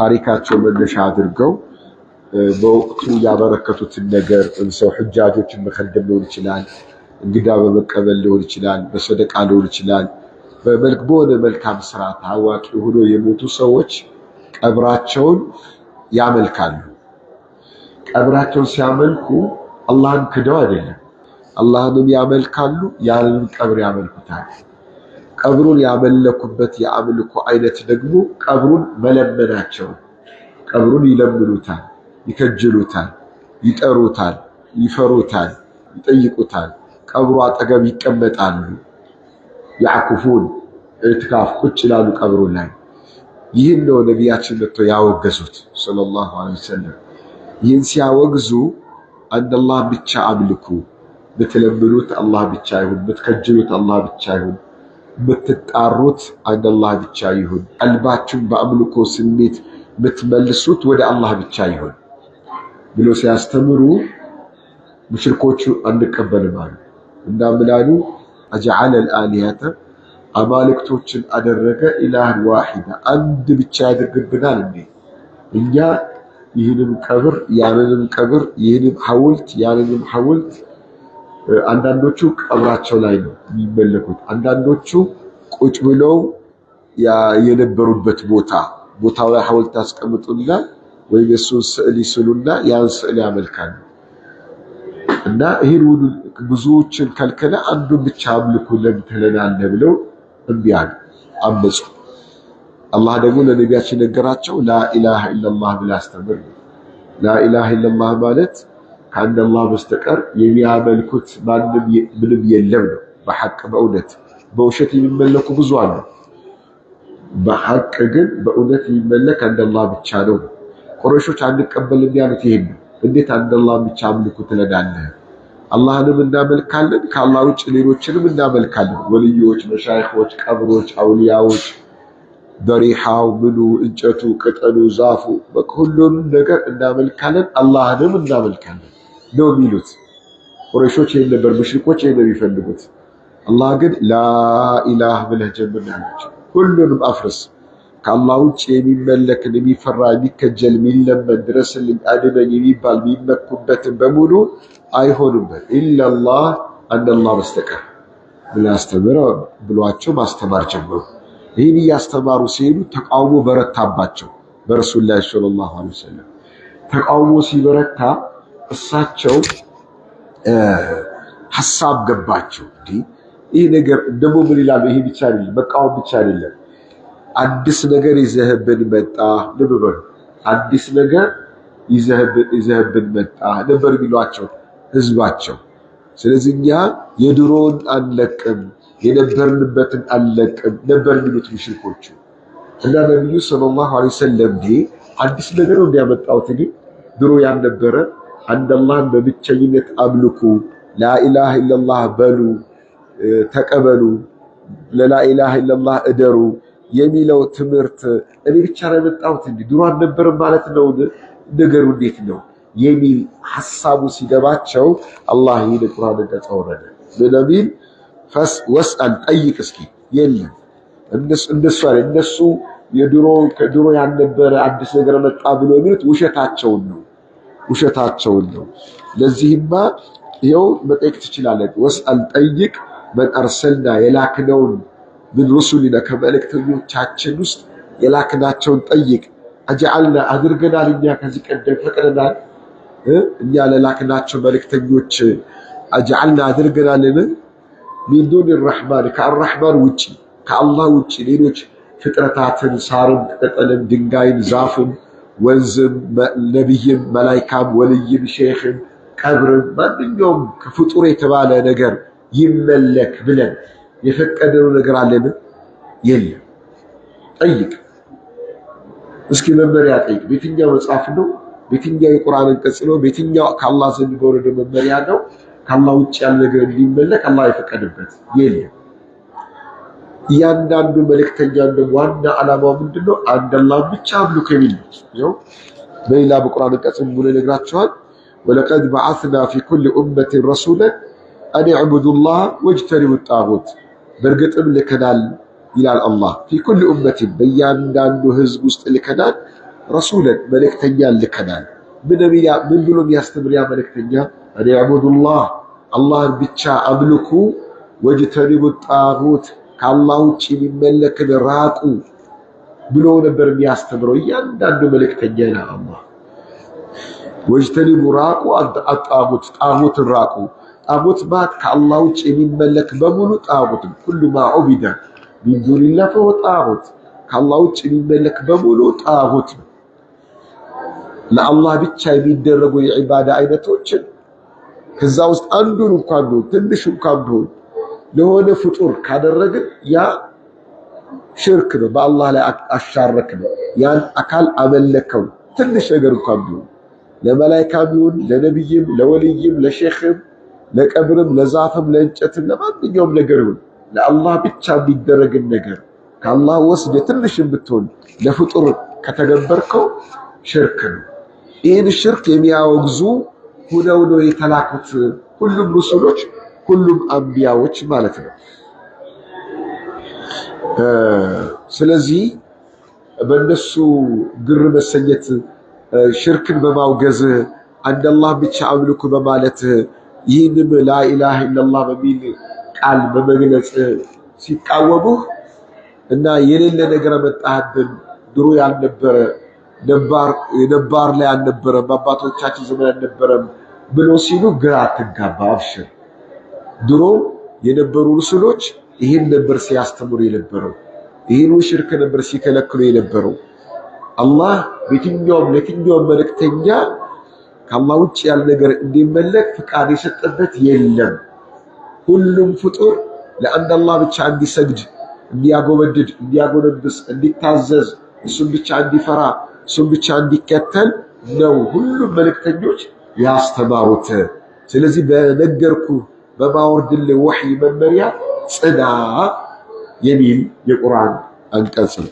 ታሪካቸው መነሻ አድርገው በወቅቱ ያበረከቱትን ነገር ሰው ሁጃጆችን መከደም ሊሆን ይችላል፣ እንግዳ በመቀበል ሊሆን ይችላል፣ በሰደቃ ሊሆን ይችላል። በሆነ መልካም ስራ ታዋቂ ሆኖ የሞቱ ሰዎች ቀብራቸውን ያመልካሉ። ቀብራቸውን ሲያመልኩ አላህን ክደው አይደለም፣ አላህንም ያመልካሉ፣ ያንን ቀብር ያመልኩታል። ቀብሩን ያመለኩበት የአምልኮ አይነት ደግሞ ቀብሩን መለመናቸው፣ ቀብሩን ይለምኑታል፣ ይከጅሉታል፣ ይጠሩታል፣ ይፈሩታል፣ ይጠይቁታል። ቀብሩ አጠገብ ይቀመጣሉ፣ ያዕኩፉን ኢዕቲካፍ ቁጭ ይላሉ ቀብሩ ላይ። ይህን ነው ነቢያችን መጥተው ያወገዙት ሰለላሁ ዐለይሂ ወሰለም። ይህን ሲያወግዙ አንድ አላህ ብቻ አምልኩ፣ ብትለምኑት አላህ ብቻ ይሁን፣ ብትከጅሉት አላህ ብቻ ይሁን፣ ብትጣሩት አንድ አላህ ብቻ ይሁን፣ ቀልባችሁን በአምልኮ ስሜት ብትመልሱት ወደ አላህ ብቻ ይሁን ብሎ ሲያስተምሩ ሙሽሪኮቹ አንቀበልም አሉ እና ምላሉ አጀዐለ አልአሊሀተ አማልክቶችን አደረገ ኢላህን ዋሂዳ አንድ ብቻ ያደርግብናል እንዴ? እኛ ይህንም ቀብር ያንንም ቀብር ይህንም ሐውልት ያንንም ሐውልት አንዳንዶቹ ቀብራቸው ላይ ነው የሚመለኩት፣ አንዳንዶቹ ቁጭ ብለው የነበሩበት ቦታው ላይ ሐውልት ያስቀምጡና ወይ የሱን ስዕል ይስሉና ያን ስዕል ያመልካሉ። እና ይሄን ሁሉ ብዙዎችን ከልከለ አንዱን ብቻ አምልኩ ለምትለናለህ ብለው እምቢ አሉ፣ አመፁ። አላህ ደግሞ ለነቢያችን ነገራቸው ላኢላሃ ኢላላህ ብላ አስተምር። ላኢላሃ ኢላላህ ማለት ከአንድ አላህ በስተቀር የሚያመልኩት ምንም የለም ነው። በሐቅ በእውነት በውሸት የሚመለኩ ብዙ አሉ። በሐቅ ግን በእውነት የሚመለክ አንድ አላህ ብቻ ነው። ቁረይሾች አንቀበልም ያሉት ይሄን ነው። እንዴት አንድ አላህ ብቻ አምልኩ ትለናለህ? አላህንም እናመልካለን፣ ከአላህ ውጭ ሌሎችንም እናመልካለን። ወልዮች፣ መሻይኾች፣ ቀብሮች፣ አውሊያዎች፣ ደሪሃው፣ ምኑ፣ እንጨቱ፣ ቅጠሉ፣ ዛፉ ሁሉንም ነገር እናመልካለን፣ አላህንም እናመልካለን ነው የሚሉት። ቁረይሾች ይሄን ነበር፣ ሙሽሪኮች ይሄን ነው የሚፈልጉት። አላህ ግን ላኢላህ ብለህ ጀምር ያላቸው። ሁሉንም አፍርስ፣ ከአላህ ውጭ የሚመለክን የሚፈራ የሚከጀል የሚለመን ድረስልኝ አድነኝ የሚባል የሚመኩበትን በሙሉ አይሆኑበት ኢላላህ አንድ አላህ በስተቀር ብሏቸው ማስተማር ጀመሩ። ይህን እያስተማሩ ሲሄዱ ተቃውሞ በረታባቸው በረሱሉላህ ሰለላሁ ዐለይሂ ወሰለም። ተቃውሞ ሲበረታ እሳቸው ሐሳብ ገባቸው። ይህ ነገር ደግሞ ምን ይላሉ? ይሄ ብቻ አይደለም፣ መቃወም ብቻ አይደለም፣ አዲስ ነገር ይዘህብን መጣ ነበር። አዲስ ነገር ይዘህብን መጣ ነበር የሚሏቸው ህዝባቸው። ስለዚህ እኛ የድሮውን አንለቅም፣ የነበርንበትን አንለቅም ነበር የሚሉት ሙሽሪኮቹ። እና ነብዩ ሰለላሁ ዐለይሂ ወሰለም አዲስ ነገር ነው እንዲያመጣውት ድሮ ያልነበረ አንድ አላህን በብቸኝነት አምልኩ፣ ላኢላሃ ኢላላህ በሉ፣ ተቀበሉ፣ ለላኢላሃ ኢላላህ እደሩ የሚለው ትምህርት እኔ ብቻ ነው የመጣሁት ድሮ አልነበረም ማለት ነው ነገሩ እንዴት ነው የሚል ሐሳቡ ሲገባቸው አላህ ይህን ቁርአን እንደተወረደ ለነቢይ ወስአል ጠይቅ እስኪ የለም እነሱ ከድሮ ያልነበረ አዲስ ነገር መጣ ብሎ የሚሉት ውሸታቸውን ነው። ለዚህማ ይኸው መጠየቅ ትችላለህ። ወስአል ጠይቅ መን አርሰልና የላክነውን ምን ሩሱሊና ከመልእክተኞቻችን ውስጥ የላክናቸውን ጠይቅ። አጀዐልና አድርገናል እኛ ከዚህ ቀደም ፈቅደናል እኛ ለላክናቸው መልእክተኞች አጀዐልና አድርገናልን ሚን ዱኒ ረሕማን ከአርረሕማን ውጪ ከአላህ ውጪ ሌሎች ፍጥረታትን ሳርን፣ ቅጠልን፣ ድንጋይን፣ ዛፍን፣ ወንዝም፣ ነቢይም፣ መላይካም፣ ወልይም፣ ሼኽን፣ ቀብርን ማንኛውም ከፍጡር የተባለ ነገር ይመለክ ብለን የፈቀደው ነገር አለን? የለም። ጠይቅ እስኪ መመሪያ ጠይቅ። በየትኛው መጽሐፍ ነው? በየትኛው የቁርአን አንቀጽ ነው? በየትኛው ከአላህ ዘንድ በወረደ መመሪያ ነው ከአላህ ውጭ ያለ ነገር እንዲመለክ አላህ የፈቀደበት? የለም። እያንዳንዱ መልእክተኛ ደግሞ ዋና ዓላማው ምንድነው? አንድ አላህ ብቻ አምልኩ የሚል ነው። በሌላ በቁርአን አንቀጽ ሙሉ ይነግራቸዋል። ወለቀድ በዐስና ፊ ኩሊ ኡመቲን ረሱለን አን ዕቡዱላህ ወጅተኒቡ ጣጉት። በእርግጥም ልከናል ይላል አላህ ፊ ኩሊ ኡመቲን በእያንዳንዱ ህዝብ ውስጥ ልከናል ረሱለን መልእክተኛ ልከናል። ምን ብሎ የሚያስተምር ያ መልእክተኛ? አን ያዕቡዱላህ አላህን ብቻ አምልኩ፣ ወጅተኒቡ ጣጉት ከአላህ ውጭ የሚመለክን ራቁ ብሎ ነበር የሚያስተምረው እያንዳንዱ መልእክተኛ ይላል አላህ። ወጅተኒቡ ራቁ አጣጉት ጣጉትን ራቁ። ጣጉት ማለት ከአላህ ውጭ የሚመለክ በሙሉ ጣጉት፣ ኩሉ ማ ዑቢደ ሚን ዱኒላህ ፈሁወ ጣጉት። ከአላህ ውጭ የሚመለክ በሙሉ ጣጉት ነው። ለአላህ ብቻ የሚደረጉ የዒባዳ አይነቶችን ከዛ ውስጥ አንዱን እንኳን ቢሆን ትንሽ እንኳን ቢሆን ለሆነ ፍጡር ካደረግን ያ ሽርክ ነው፣ በአላህ ላይ አሻረክ ነው። ያን አካል አመለከው ትንሽ ነገር እንኳን ቢሆን ለመላእክት ቢሆን ለነብይም ለወልይም ለሼኽም ለቀብርም ለዛፍም ለእንጨትም ለማንኛውም ነገር ይሁን ለአላህ ብቻ የሚደረግን ነገር ከአላህ ወስደ ትንሽም ብትሆን ለፍጡር ከተገበርከው ሽርክ ነው። ይህን ሽርክ የሚያወግዙ ሁነው ነው የተላኩት ሁሉም ሩሱሎች ሁሉም አንቢያዎች ማለት ነው። ስለዚህ በእነሱ ግር መሰኘት ሽርክን በማውገዝ አንድ አላህ ብቻ አምልኩ በማለት ይህንም ላኢላሃ ኢለላህ በሚል ቃል በመግለጽ ሲቃወሙህ እና የሌለ ነገር መጣህብን ድሮ ያልነበረ ነባር ላይ አልነበረም በአባቶቻችን ዘመን አልነበረም ብሎ ሲሉ ግራ አትጋባ። አብሽር፣ ድሮ የነበሩ ሩሱሎች ይህን ነበር ሲያስተምሩ የነበረው፣ ይህን ሽርክ ነበር ሲከለክሉ የነበረው። አላህ ለየትኛውም መልእክተኛ ከአላህ ውጭ ያለ ነገር እንዲመለክ ፍቃድ የሰጠበት የለም። ሁሉም ፍጡር ለአንድ አላህ ብቻ እንዲሰግድ፣ እንዲያጎበድድ፣ እንዲያጎነብስ፣ እንዲታዘዝ፣ እሱን ብቻ እንዲፈራ፣ እሱን ብቻ እንዲከተል ነው ሁሉም መልእክተኞች ያስተማሩት። ስለዚህ በነገርኩ በማወርድልህ ወህይ መመሪያ ጽና የሚል የቁርአን አንቀጽ ነው።